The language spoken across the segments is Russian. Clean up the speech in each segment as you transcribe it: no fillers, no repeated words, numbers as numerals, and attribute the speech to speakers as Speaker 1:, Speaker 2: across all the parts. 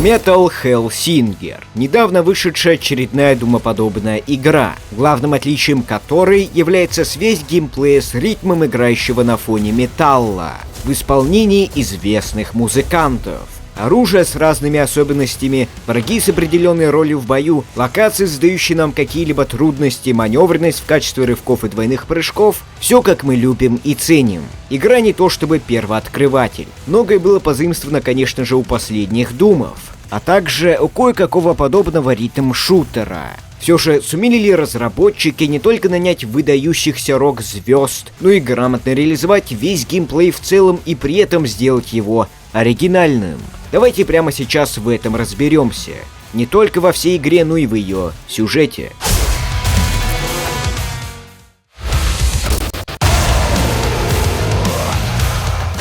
Speaker 1: Metal Hellsinger — недавно вышедшая очередная думоподобная игра, главным отличием которой является связь геймплея с ритмом играющего на фоне металла в исполнении известных музыкантов. Оружие с разными особенностями, враги с определенной ролью в бою, локации, задающие нам какие-либо трудности, маневренность в качестве рывков и двойных прыжков — все как мы любим и ценим. Игра не то чтобы первооткрыватель. Многое было позаимствовано, конечно же, у последних думов, а также у кое-какого подобного ритм-шутера. Все же сумели ли разработчики не только нанять выдающихся рок-звезд, но и грамотно реализовать весь геймплей в целом и при этом сделать его оригинальным? Давайте прямо сейчас в этом разберемся. Не только во всей игре, но и в ее сюжете.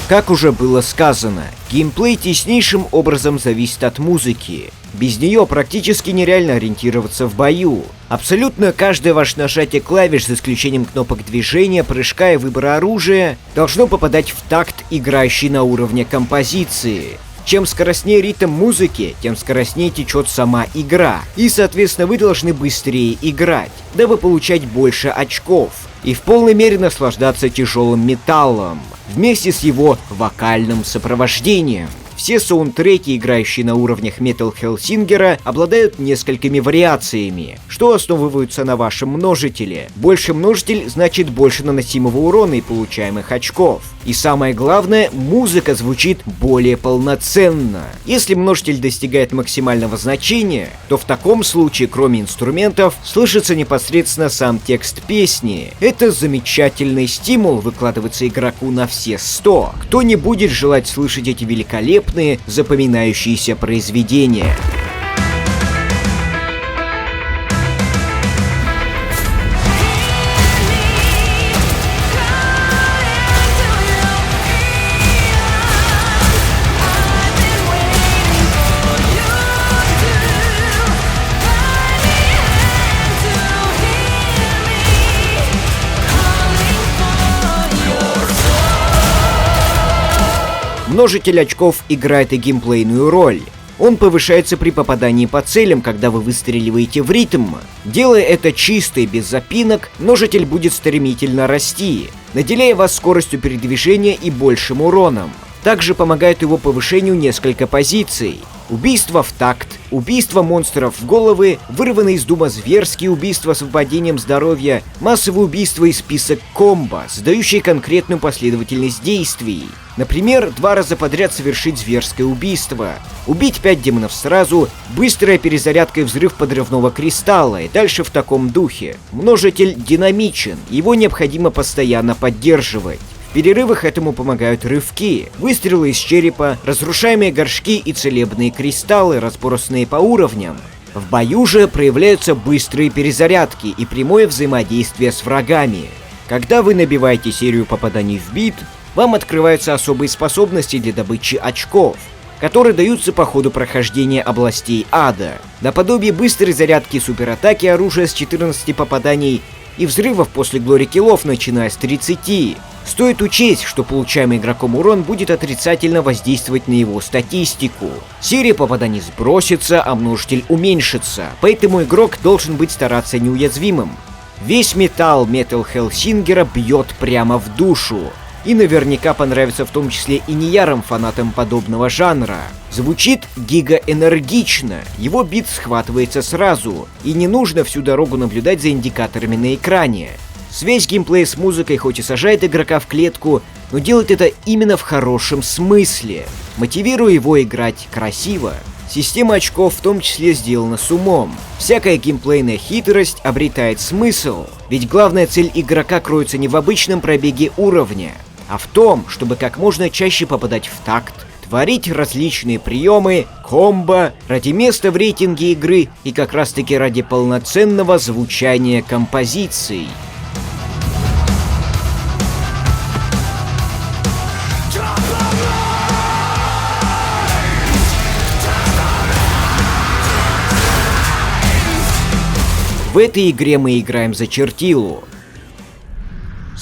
Speaker 1: Как уже было сказано, геймплей теснейшим образом зависит от музыки. Без нее практически нереально ориентироваться в бою. Абсолютно каждое ваше нажатие клавиш, за исключением кнопок движения, прыжка и выбора оружия, должно попадать в такт, играющий на уровне композиции. Чем скоростнее ритм музыки, тем скоростнее течет сама игра. И, соответственно, вы должны быстрее играть, дабы получать больше очков и в полной мере наслаждаться тяжелым металлом, вместе с его вокальным сопровождением. Все саундтреки, играющие на уровнях Metal Hellsinger, обладают несколькими вариациями, что основываются на вашем множителе. Больше множитель значит больше наносимого урона и получаемых очков. И самое главное, музыка звучит более полноценно. Если множитель достигает максимального значения, то в таком случае, кроме инструментов, слышится непосредственно сам текст песни. Это замечательный стимул выкладываться игроку на все 100. Кто не будет желать слышать эти великолепные, запоминающиеся произведения? Множитель очков играет и геймплейную роль. Он повышается при попадании по целям, когда вы выстреливаете в ритм. Делая это чисто и без запинок, множитель будет стремительно расти, наделяя вас скоростью передвижения и большим уроном. Также помогает его повышению несколько позиций. Убийство в такт, убийство монстров в головы, вырванные из дума зверские убийства с выпадением здоровья, массовые убийства и список комбо, задающие конкретную последовательность действий. Например, 2 раза подряд совершить зверское убийство, убить 5 демонов сразу, быстрая перезарядка и взрыв подрывного кристалла, и дальше в таком духе. Множитель динамичен, его необходимо постоянно поддерживать. В перерывах этому помогают рывки, выстрелы из черепа, разрушаемые горшки и целебные кристаллы, разбросанные по уровням. В бою же проявляются быстрые перезарядки и прямое взаимодействие с врагами. Когда вы набиваете серию попаданий в бит, вам открываются особые способности для добычи очков, которые даются по ходу прохождения областей ада, наподобие быстрой зарядки суператаки оружия с 14 попаданий и взрывов после глори-киллов, начиная с 30. Стоит учесть, что получаемый игроком урон будет отрицательно воздействовать на его статистику. Серия попаданий сбросится, а множитель уменьшится, поэтому игрок должен быть стараться неуязвимым. Весь металл Metal Hellsinger бьет прямо в душу. И наверняка понравится в том числе и неярым фанатам подобного жанра. Звучит гигаэнергично, его бит схватывается сразу, и не нужно всю дорогу наблюдать за индикаторами на экране. Связь геймплея с музыкой хоть и сажает игрока в клетку, но делает это именно в хорошем смысле, мотивируя его играть красиво. Система очков в том числе сделана с умом. Всякая геймплейная хитрость обретает смысл, ведь главная цель игрока кроется не в обычном пробеге уровня, а в том, чтобы как можно чаще попадать в такт, творить различные приемы, комбо, ради места в рейтинге игры и как раз таки ради полноценного звучания композиций. В этой игре мы играем за чертилу.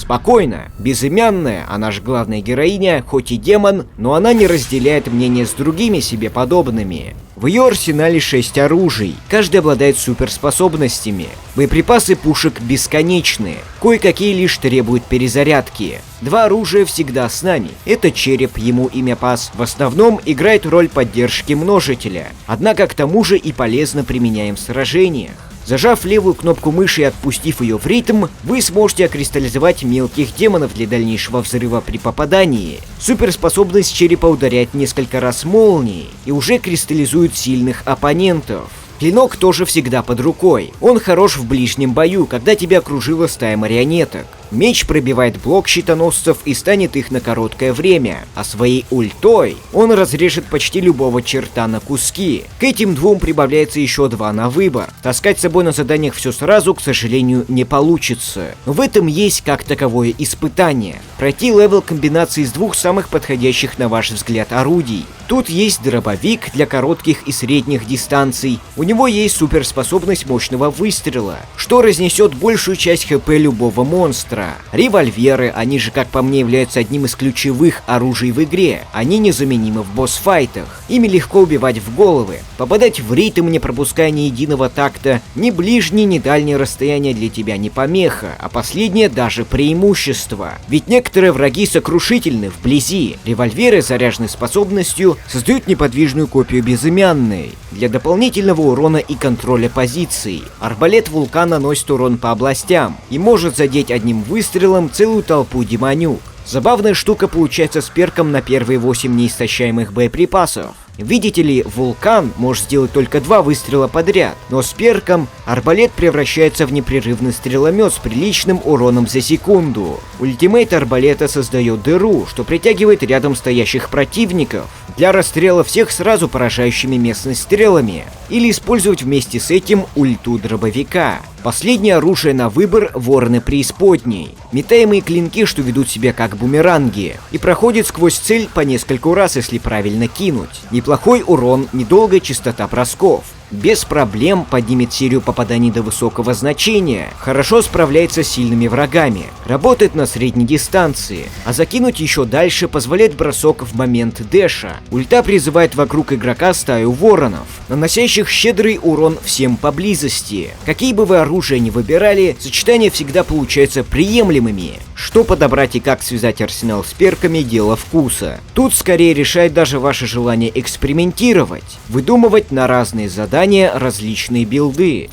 Speaker 1: Спокойно, безымянная, она же главная героиня, хоть и демон, но она не разделяет мнение с другими себе подобными. В ее арсенале 6 оружий, каждый обладает суперспособностями. Боеприпасы пушек бесконечны, кое-какие лишь требуют перезарядки. 2 оружия всегда с нами. Это череп, ему имя Паз, в основном играет роль поддержки множителя, однако к тому же и полезно применяем в сражениях. Зажав левую кнопку мыши и отпустив ее в ритм, вы сможете окристаллизовать мелких демонов для дальнейшего взрыва при попадании. Суперспособность черепа ударяет несколько раз молнией и уже кристаллизует сильных оппонентов. Клинок тоже всегда под рукой. Он хорош в ближнем бою, когда тебя окружила стая марионеток. Меч пробивает блок щитоносцев и станет их на короткое время, а своей ультой он разрежет почти любого черта на куски. К этим 2 прибавляется еще 2 на выбор. Таскать с собой на заданиях все сразу, к сожалению, не получится. Но в этом есть как таковое испытание. Пройти левел комбинации из 2 самых подходящих на ваш взгляд орудий. Тут есть дробовик для коротких и средних дистанций. У него есть суперспособность мощного выстрела, что разнесет большую часть хп любого монстра. Револьверы, они же, как по мне, являются одним из ключевых оружий в игре. Они незаменимы в босс-файтах. Ими легко убивать в головы, попадать в ритм, не пропуская ни единого такта. Ни ближние, ни дальние расстояния для тебя не помеха, а последнее даже преимущество. Ведь некоторые враги сокрушительны вблизи. Револьверы, заряженные способностью, создают неподвижную копию безымянной для дополнительного урона и контроля позиций. Арбалет Вулкан наносит урон по областям и может задеть одним выстрелом целую толпу демонюк. Забавная штука получается с перком на первые 8 неистощаемых боеприпасов. Видите ли, Вулкан может сделать только 2 выстрела подряд, но с перком арбалет превращается в непрерывный стреломет с приличным уроном за секунду. Ультимейт арбалета создает дыру, что притягивает рядом стоящих противников для расстрела всех сразу поражающими местность стрелами, или использовать вместе с этим ульту дробовика. Последнее оружие на выбор — вороны преисподней. Метаемые клинки, что ведут себя как бумеранги, и проходят сквозь цель по нескольку раз, если правильно кинуть. Неплохой урон, недолгая частота бросков. Без проблем поднимет серию попаданий до высокого значения, хорошо справляется с сильными врагами, работает на средней дистанции, а закинуть еще дальше позволяет бросок в момент дэша. Ульта призывает вокруг игрока стаю воронов, наносящих щедрый урон всем поблизости. Какие бы вы оружия ни выбирали, сочетания всегда получаются приемлемыми. Что подобрать и как связать арсенал с перками — дело вкуса. Тут скорее решает даже ваше желание экспериментировать, выдумывать на разные задания различные билды.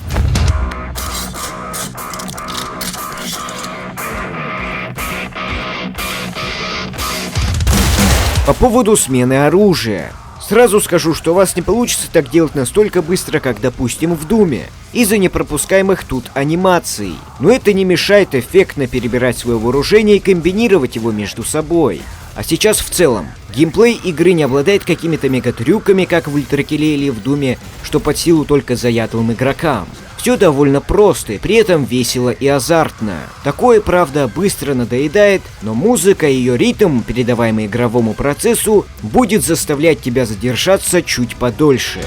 Speaker 1: По поводу смены оружия. Сразу скажу, что у вас не получится так делать настолько быстро, как, допустим, в Думе, из-за непропускаемых тут анимаций. Но это не мешает эффектно перебирать свое вооружение и комбинировать его между собой. А сейчас в целом. Геймплей игры не обладает какими-то мегатрюками, как в Ультракилле или в Думе, что под силу только заядлым игрокам. Все довольно просто и при этом весело и азартно. Такое, правда, быстро надоедает, но музыка и ее ритм, передаваемый игровому процессу, будет заставлять тебя задержаться чуть подольше.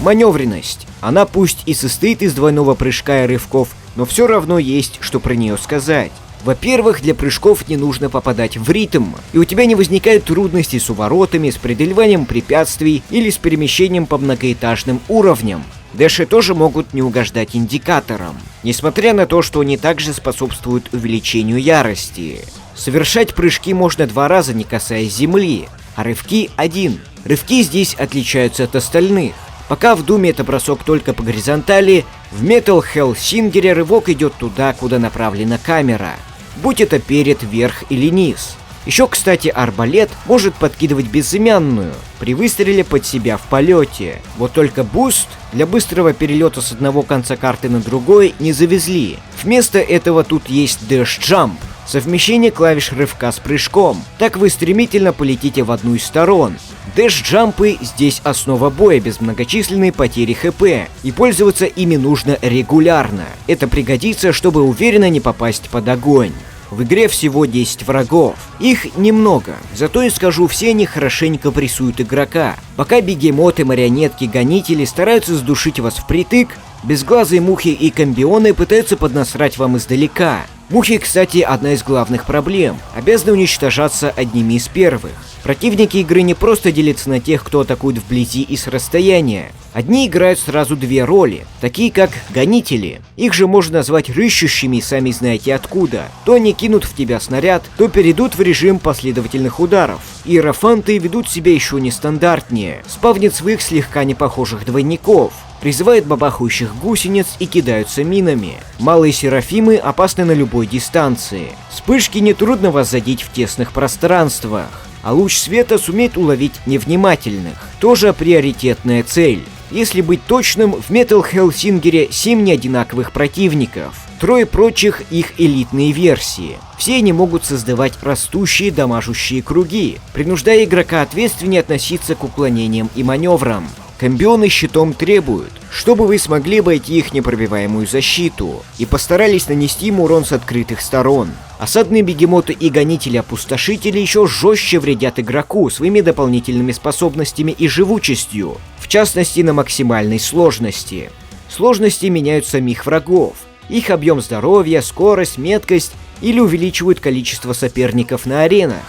Speaker 1: Маневренность. Она пусть и состоит из двойного прыжка и рывков, но все равно есть, что про нее сказать. Во-первых, для прыжков не нужно попадать в ритм, и у тебя не возникают трудностей с уворотами, с преодолеванием препятствий или с перемещением по многоэтажным уровням. Дэши тоже могут не угождать индикаторам, несмотря на то, что они также способствуют увеличению ярости. Совершать прыжки можно 2 раза, не касаясь земли, а рывки — 1. Рывки здесь отличаются от остальных. Пока в Думе это бросок только по горизонтали, в Metal Hellsinger рывок идет туда, куда направлена камера, будь это перед, вверх или низ. Еще, кстати, арбалет может подкидывать безымянную при выстреле под себя в полете. Вот только буст для быстрого перелета с одного конца карты на другой не завезли. Вместо этого тут есть Dash Jump, совмещение клавиш рывка с прыжком. Так вы стремительно полетите в одну из сторон. Дэш-джампы здесь основа боя без многочисленной потери ХП, и пользоваться ими нужно регулярно. Это пригодится, чтобы уверенно не попасть под огонь. В игре всего 10 врагов. Их немного, зато я скажу, все они хорошенько прессуют игрока. Пока бегемоты, марионетки, гонители стараются сдушить вас впритык, безглазые мухи и комбионы пытаются поднасрать вам издалека. Мухи, кстати, одна из главных проблем, обязаны уничтожаться одними из первых. Противники игры не просто делятся на тех, кто атакует вблизи и с расстояния. Одни играют сразу две роли, такие как гонители. Их же можно назвать рыщущими, сами знаете откуда. То они кинут в тебя снаряд, то перейдут в режим последовательных ударов. Иерофанты ведут себя еще нестандартнее, спавнят своих слегка непохожих двойников, призывают бабахающих гусениц и кидаются минами. Малые серафимы опасны на любой дистанции. Вспышки нетрудно вас задеть в тесных пространствах, а луч света сумеет уловить невнимательных. Тоже приоритетная цель. Если быть точным, в Metal Hellsinger 7 неодинаковых противников, 3 прочих их элитные версии. Все они могут создавать растущие дамажущие круги, принуждая игрока ответственнее относиться к уклонениям и маневрам. Комбионы щитом требуют, чтобы вы смогли обойти их непробиваемую защиту и постарались нанести им урон с открытых сторон. Осадные бегемоты и гонители-опустошители еще жестче вредят игроку своими дополнительными способностями и живучестью, в частности на максимальной сложности. Сложности меняют самих врагов, их объем здоровья, скорость, меткость или увеличивают количество соперников на аренах.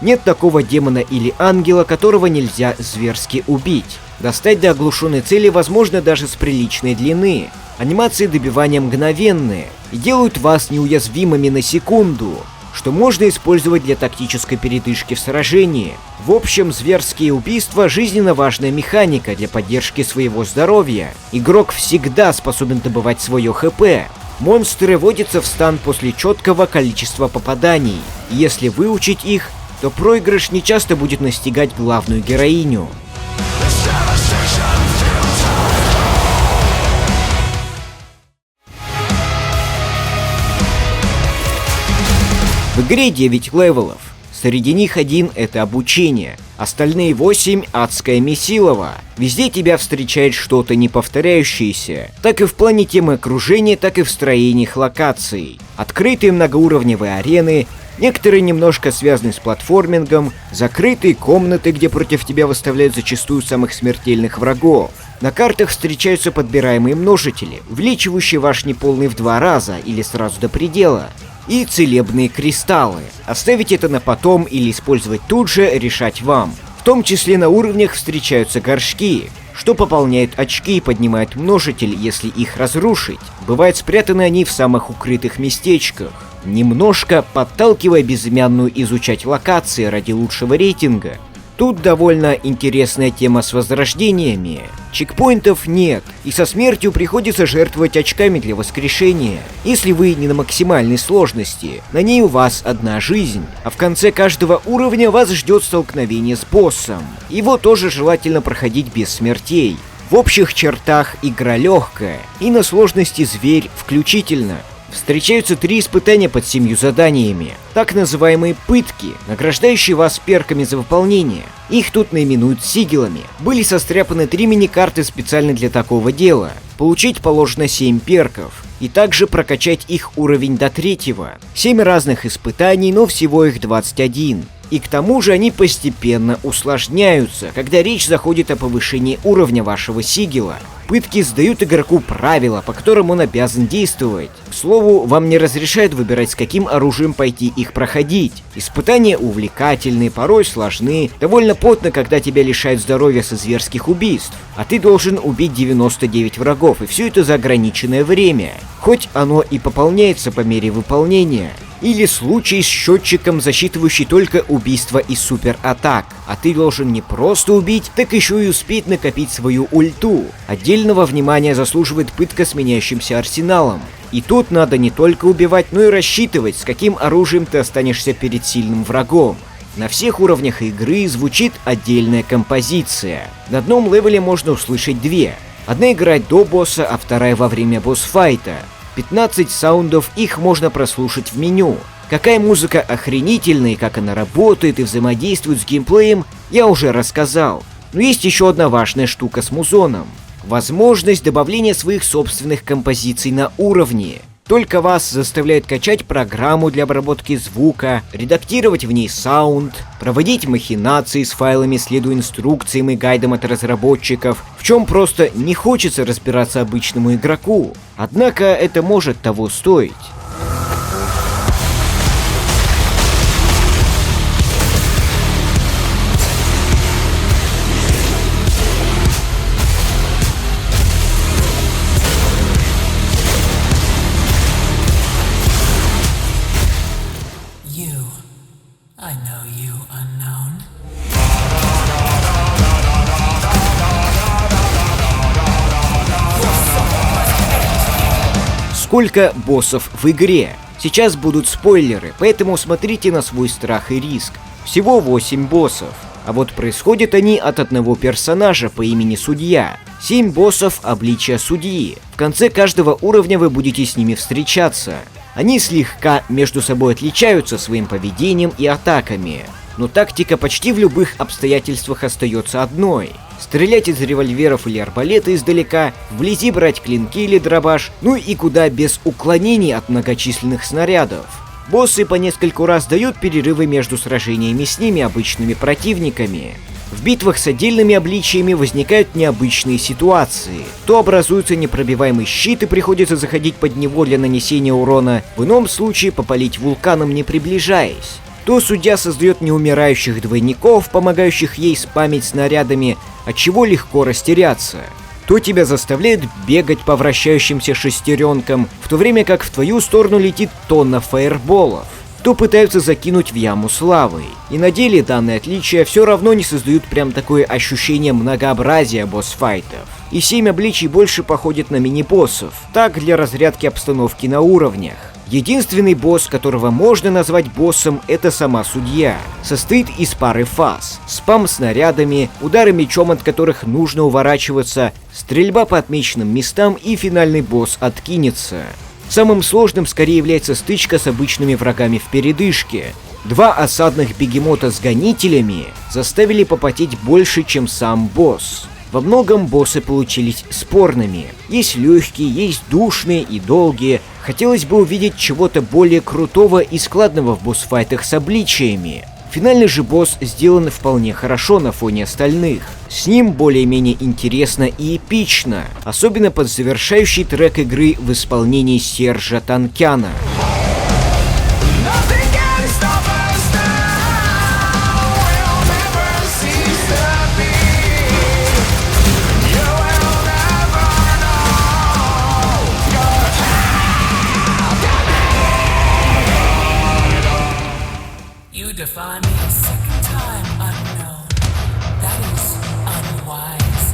Speaker 1: Нет такого демона или ангела, которого нельзя зверски убить. Достать до оглушенной цели возможно даже с приличной длины. Анимации добивания мгновенные и делают вас неуязвимыми на секунду, что можно использовать для тактической передышки в сражении. В общем, зверские убийства – жизненно важная механика для поддержки своего здоровья. Игрок всегда способен добывать свое ХП. Монстры вводятся в стан после четкого количества попаданий. И если выучить их, то проигрыш нечасто будет настигать главную героиню. В игре 9 левелов. Среди них один — это обучение, остальные 8 — адское месилово. Везде тебя встречает что-то неповторяющееся, так и в плане темы окружения, так и в строениях локаций. Открытые многоуровневые арены, некоторые немножко связаны с платформингом, закрытые комнаты, где против тебя выставляют зачастую самых смертельных врагов. На картах встречаются подбираемые множители, увеличивающие ваш неполный в 2 раза или сразу до предела. И целебные кристаллы. Оставить это на потом или использовать тут же — решать вам. В том числе на уровнях встречаются горшки, что пополняет очки и поднимает множитель, если их разрушить. Бывают спрятаны они в самых укрытых местечках, немножко подталкивая безымянную изучать локации ради лучшего рейтинга. Тут довольно интересная тема с возрождениями. Чекпоинтов нет, и со смертью приходится жертвовать очками для воскрешения. Если вы не на максимальной сложности, на ней у вас одна жизнь, а в конце каждого уровня вас ждет столкновение с боссом. Его тоже желательно проходить без смертей. В общих чертах игра легкая, и на сложности зверь включительно. Встречаются 3 испытания под 7 заданиями, так называемые пытки, награждающие вас перками за выполнение. Их тут наименуют сигилами. Были состряпаны 3 мини-карты специально для такого дела. Получить положено 7 перков, и также прокачать их уровень до 3-го. 7 разных испытаний, но всего их 21. И к тому же они постепенно усложняются, когда речь заходит о повышении уровня вашего сигила. Пытки задают игроку правила, по которым он обязан действовать. К слову, вам не разрешают выбирать, с каким оружием пойти их проходить. Испытания увлекательные, порой сложны, довольно потно, когда тебя лишают здоровья со зверских убийств, а ты должен убить 99 врагов, и все это за ограниченное время. Хоть оно и пополняется по мере выполнения. Или случай с счетчиком, засчитывающий только убийства и суператак. А ты должен не просто убить, так еще и успеть накопить свою ульту. Отдельного внимания заслуживает пытка с меняющимся арсеналом. И тут надо не только убивать, но и рассчитывать, с каким оружием ты останешься перед сильным врагом. На всех уровнях игры звучит отдельная композиция. На одном левеле можно услышать 2. Одна играет до босса, а вторая во время босс-файта. 15 саундов, их можно прослушать в меню. Какая музыка охренительная и как она работает и взаимодействует с геймплеем, я уже рассказал. Но есть еще одна важная штука с музоном. Возможность добавления своих собственных композиций на уровне. Только вас заставляет качать программу для обработки звука, редактировать в ней саунд, проводить махинации с файлами, следуя инструкциям и гайдам от разработчиков, в чем просто не хочется разбираться обычному игроку. Однако это может того стоить.
Speaker 2: I know you, unknown.
Speaker 1: Сколько боссов в игре? Сейчас будут спойлеры, поэтому смотрите на свой страх и риск. Всего 8 боссов. А вот происходят они от одного персонажа по имени Судья. 7 боссов обличия судьи. В конце каждого уровня вы будете с ними встречаться. Они слегка между собой отличаются своим поведением и атаками. Но тактика почти в любых обстоятельствах остается одной. Стрелять из револьверов или арбалета издалека, вблизи брать клинки или дробаш, ну и куда без уклонений от многочисленных снарядов. Боссы по нескольку раз дают перерывы между сражениями с ними обычными противниками. В битвах с отдельными обличиями возникают необычные ситуации. То образуется непробиваемый щит и приходится заходить под него для нанесения урона, в ином случае попалить вулканом, не приближаясь. То судья создает неумирающих двойников, помогающих ей спамить снарядами, отчего легко растеряться. То тебя заставляет бегать по вращающимся шестеренкам, в то время как в твою сторону летит тонна фаерболов. То пытаются закинуть в яму с лавой. И на деле данные отличия все равно не создают прям такое ощущение многообразия босс-файтов. И 7 обличий больше походят на мини-боссов, так для разрядки обстановки на уровнях. Единственный босс, которого можно назвать боссом, это сама судья. Состоит из пары фаз. Спам снарядами, удары мечом, от которых нужно уворачиваться, стрельба по отмеченным местам и финальный босс откинется. Самым сложным скорее является стычка с обычными врагами в передышке. 2 осадных бегемота с гонителями заставили попотеть больше, чем сам босс. Во многом боссы получились спорными. Есть легкие, есть душные и долгие. Хотелось бы увидеть чего-то более крутого и складного в босс-файтах с обличиями. Финальный же босс сделан вполне хорошо на фоне остальных. С ним более-менее интересно и эпично, особенно под завершающий трек игры в исполнении Сержа Танкяна.
Speaker 2: Define me a second time, unknown. That is unwise,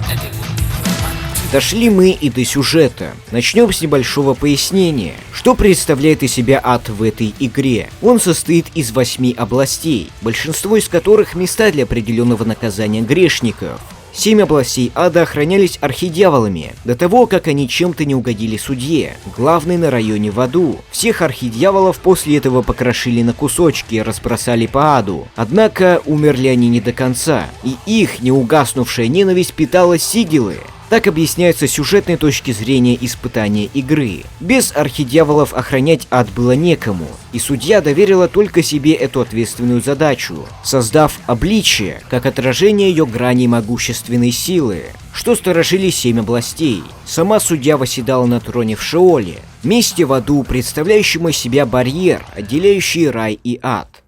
Speaker 2: and it will be unto...
Speaker 1: Дошли мы и до сюжета. Начнем с небольшого пояснения. Что представляет из себя ад в этой игре? Он состоит из 8 областей, большинство из которых места для определенного наказания грешников. 7 областей ада охранялись архидьяволами, до того, как они чем-то не угодили судье, главный на районе в аду. Всех архидьяволов после этого покрошили на кусочки и разбросали по аду. Однако умерли они не до конца, и их неугаснувшая ненависть питала сигилы. Так объясняется с сюжетной точки зрения испытания игры. Без архидьяволов охранять ад было некому, и судья доверила только себе эту ответственную задачу, создав обличие, как отражение ее граней могущественной силы, что сторожили 7 областей. Сама судья восседала на троне в Шеоле, месте в аду, представляющем из себя барьер, отделяющий рай и ад.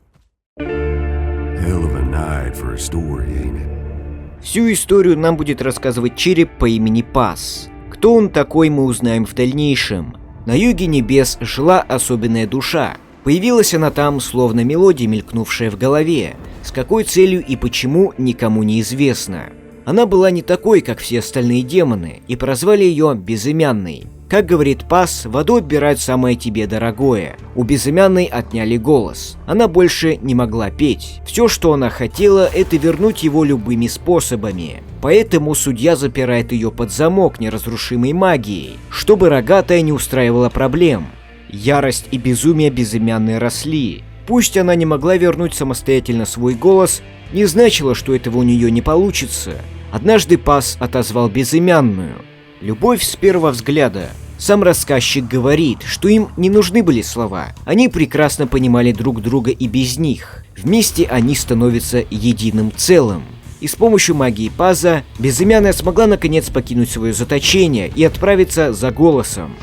Speaker 1: Всю историю нам будет рассказывать череп по имени Пас. Кто он такой, мы узнаем в дальнейшем. На юге небес жила особенная душа. Появилась она там, словно мелодия, мелькнувшая в голове. С какой целью и почему, никому не известно. Она была не такой, как все остальные демоны, и прозвали ее Безымянной. Как говорит Пас, в аду отбирают самое тебе дорогое. У Безымянной отняли голос. Она больше не могла петь. Все, что она хотела, это вернуть его любыми способами. Поэтому судья запирает ее под замок неразрушимой магией, чтобы рогатая не устраивала проблем. Ярость и безумие Безымянной росли. Пусть она не могла вернуть самостоятельно свой голос, не значило, что этого у нее не получится. Однажды Пас отозвал Безымянную. Любовь с первого взгляда. Сам рассказчик говорит, что им не нужны были слова, они прекрасно понимали друг друга и без них. Вместе они становятся единым целым. И с помощью магии Паза Безымянная смогла наконец покинуть свое заточение и отправиться за голосом.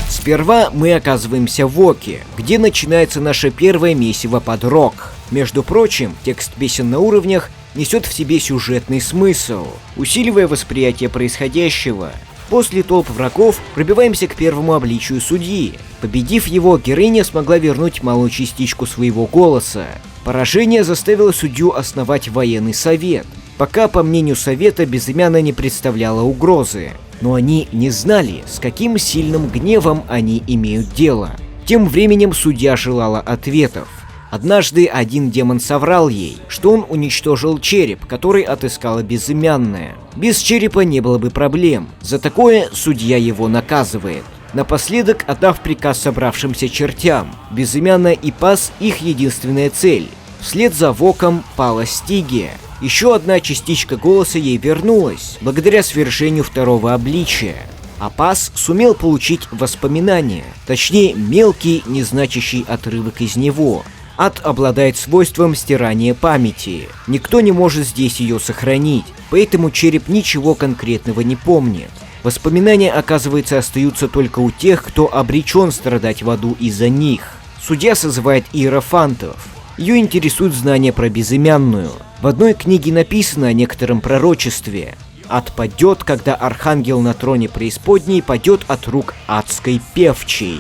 Speaker 1: Сперва мы оказываемся в Оке, где начинается наше первое месиво под рок. Между прочим, текст песен на уровнях несет в себе сюжетный смысл, усиливая восприятие происходящего. После толп врагов пробиваемся к первому обличию судьи. Победив его, героиня смогла вернуть малую частичку своего голоса. Поражение заставило судью основать военный совет. Пока, по мнению совета, Безымянная не представляла угрозы. Но они не знали, с каким сильным гневом они имеют дело. Тем временем судья желала ответов. Однажды один демон соврал ей, что он уничтожил череп, который отыскала Безымянная. Без черепа не было бы проблем. За такое судья его наказывает. Напоследок, отдав приказ собравшимся чертям, Безымянная и Паз — их единственная цель. Вслед за Воком пала Стигия. Еще одна частичка голоса ей вернулась, благодаря свержению второго обличия. А Паз сумел получить воспоминания, точнее мелкий, незначащий отрывок из него. Ад обладает свойством стирания памяти. Никто не может здесь ее сохранить, поэтому череп ничего конкретного не помнит. Воспоминания, оказывается, остаются только у тех, кто обречен страдать в аду из-за них. Судья созывает иерофантов. Ее интересуют знания про Безымянную. В одной книге написано о некотором пророчестве. Ад падет, когда архангел на троне преисподней падет от рук адской певчей.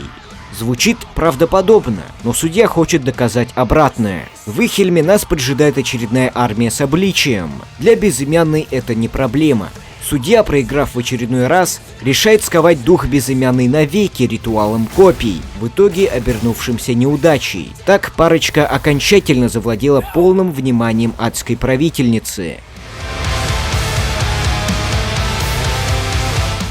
Speaker 1: Звучит правдоподобно, но судья хочет доказать обратное. В Ихельме нас поджидает очередная армия с обличием. Для Безымянной это не проблема. Судья, проиграв в очередной раз, решает сковать дух Безымянной навеки ритуалом копий, в итоге обернувшимся неудачей. Так парочка окончательно завладела полным вниманием адской правительницы.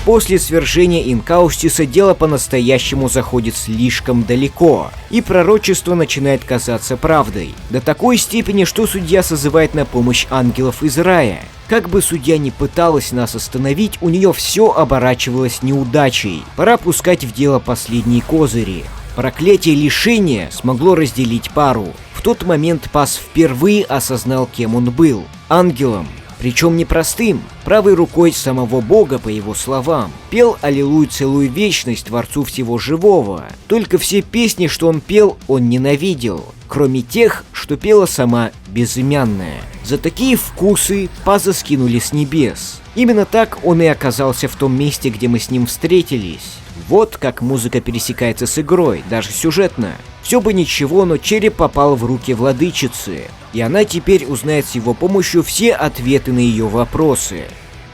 Speaker 1: После свержения Инкаустиса дело по-настоящему заходит слишком далеко, и пророчество начинает казаться правдой. До такой степени, что судья созывает на помощь ангелов из рая. Как бы судья ни пыталась нас остановить, у нее все оборачивалось неудачей. Пора пускать в дело последние козыри. Проклятие лишения смогло разделить пару. В тот момент Паз впервые осознал, кем он был – ангелом. Причем не простым, правой рукой самого Бога, по его словам. Пел «Аллилуйя, целую вечность Творцу всего живого». Только все песни, что он пел, он ненавидел, кроме тех, что пела сама Безымянная. За такие вкусы Паза скинули с небес. Именно так он и оказался в том месте, где мы с ним встретились. Вот как музыка пересекается с игрой, даже сюжетно. Все бы ничего, но череп попал в руки владычицы, и она теперь узнает с его помощью все ответы на ее вопросы.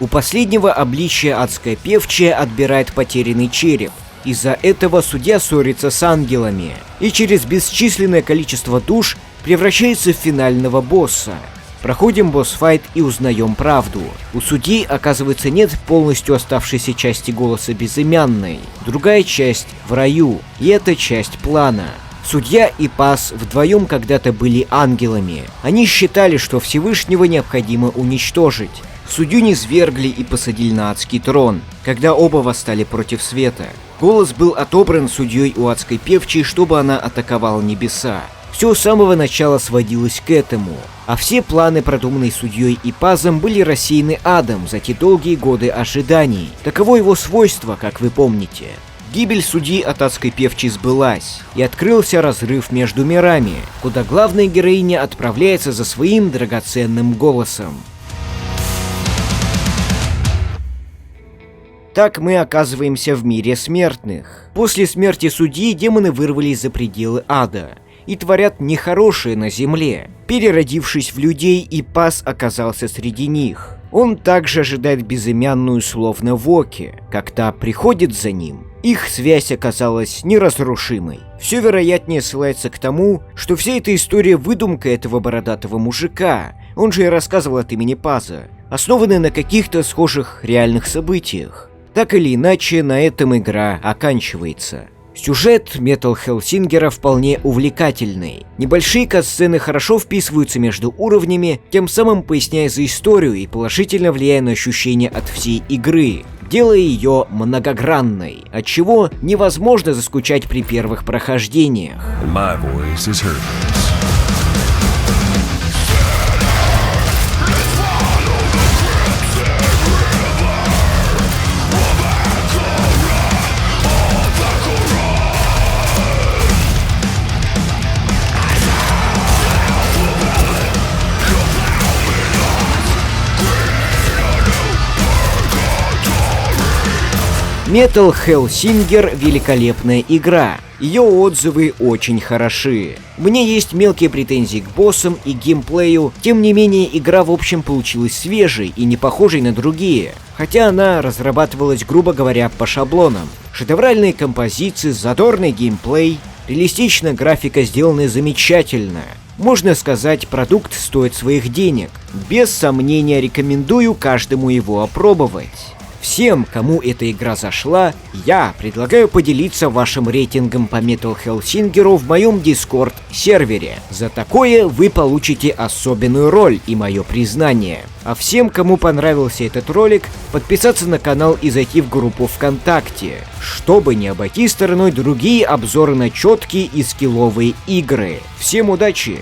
Speaker 1: У последнего обличия адская певчая отбирает потерянный череп. Из-за этого судья ссорится с ангелами, и через бесчисленное количество душ превращается в финального босса. Проходим босс-файт и узнаем правду. У судьи, оказывается, нет полностью оставшейся части голоса Безымянной. Другая часть в раю, и это часть плана. Судья и Паз вдвоем когда-то были ангелами. Они считали, что Всевышнего необходимо уничтожить. Судью низвергли и посадили на адский трон, когда оба восстали против света. Голос был отобран судьей у адской певчей, чтобы она атаковала небеса. Все с самого начала сводилось к этому, а все планы, продуманные судьей и Пазом, были рассеяны адом за те долгие годы ожиданий. Таково его свойство, как вы помните. Гибель судьи от адской певчей сбылась, и открылся разрыв между мирами, куда главная героиня отправляется за своим драгоценным голосом. Так мы оказываемся в мире смертных. После смерти судьи демоны вырвались за пределы ада и творят нехорошее на земле. Переродившись в людей, и Паз оказался среди них. Он также ожидает Безымянную словно в Оке, как та приходит за ним. Их связь оказалась неразрушимой. Все вероятнее ссылается к тому, что вся эта история выдумка этого бородатого мужика, он же и рассказывал от имени Паза, основанная на каких-то схожих реальных событиях. Так или иначе, на этом игра оканчивается. Сюжет Metal Hellsinger вполне увлекательный. Небольшие катсцены хорошо вписываются между уровнями, тем самым поясняя за историю и положительно влияя на ощущения от всей игры, делая ее многогранной, отчего невозможно заскучать при первых прохождениях.
Speaker 3: My voice is heard.
Speaker 1: Metal Hellsinger — великолепная игра. Ее отзывы очень хороши. Мне есть мелкие претензии к боссам и геймплею, тем не менее игра в общем получилась свежей и не похожей на другие, хотя она разрабатывалась, грубо говоря, по шаблонам. Шедевральные композиции, задорный геймплей, реалистичная графика сделаны замечательно. Можно сказать, продукт стоит своих денег. Без сомнения рекомендую каждому его опробовать. Всем, кому эта игра зашла, я предлагаю поделиться вашим рейтингом по Metal Hellsinger в моем Discord-сервере. За такое вы получите особенную роль и мое признание. А всем, кому понравился этот ролик, подписаться на канал и зайти в группу ВКонтакте, чтобы не обойти стороной другие обзоры на четкие и скилловые игры. Всем удачи!